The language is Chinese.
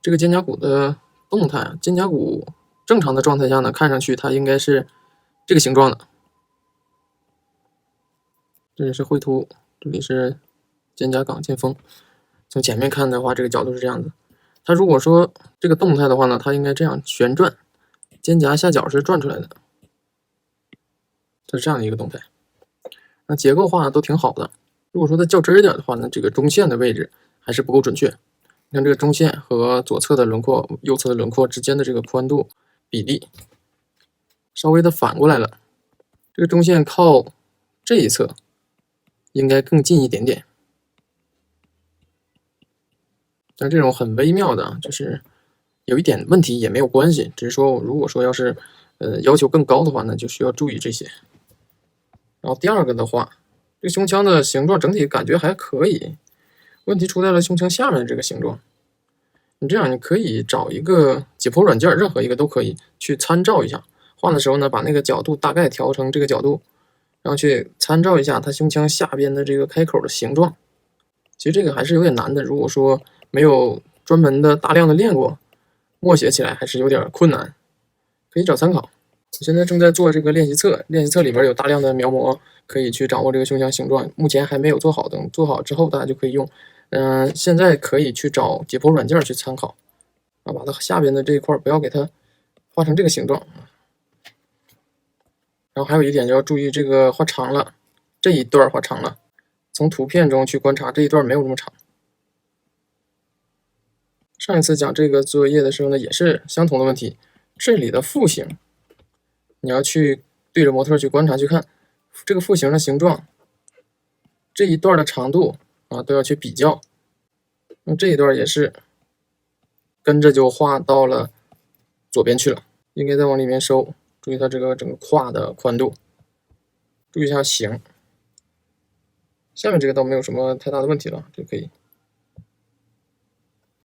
这个肩胛骨的动态啊，肩胛骨正常的状态下呢，看上去它应该是这个形状的。这里是喙突，这里是肩胛冈肩峰。从前面看的话，这个角度是这样子。它如果说这个动态的话呢，它应该这样旋转，肩胛下角是转出来的，这是这样的一个动态。那结构化都挺好的。如果说它较真一点的话呢，这个中线的位置还是不够准确。你看这个中线和左侧的轮廓、右侧的轮廓之间的这个宽度比例稍微的反过来了，这个中线靠这一侧应该更近一点点。但这种很微妙的，就是有一点问题也没有关系，只是说如果说要是要求更高的话呢，就需要注意这些。然后第二个的话，这个胸腔的形状整体感觉还可以，问题出在了胸腔下面的这个形状。你这样你可以找一个解剖软件，任何一个都可以去参照一下。画的时候呢，把那个角度大概调成这个角度，然后去参照一下它胸腔下边的这个开口的形状。其实这个还是有点难的，如果说没有专门的大量的练过，默写起来还是有点困难，可以找参考。我现在正在做这个练习册，练习册里边有大量的描摹，可以去掌握这个胸腔形状。目前还没有做好，等做好之后大家就可以用。现在可以去找解剖软件去参考，把它下边的这一块不要给它画成这个形状。然后还有一点就要注意，这个画长了，这一段画长了，从图片中去观察这一段没有这么长。上一次讲这个作业的时候呢，也是相同的问题。这里的腹型，你要去对着模特去观察去看这个腹型的形状，这一段的长度啊都要去比较。那这一段也是跟着就画到了左边去了，应该再往里面收。注意它这个整个胯的宽度，注意一下形。下面这个倒没有什么太大的问题了，就可以。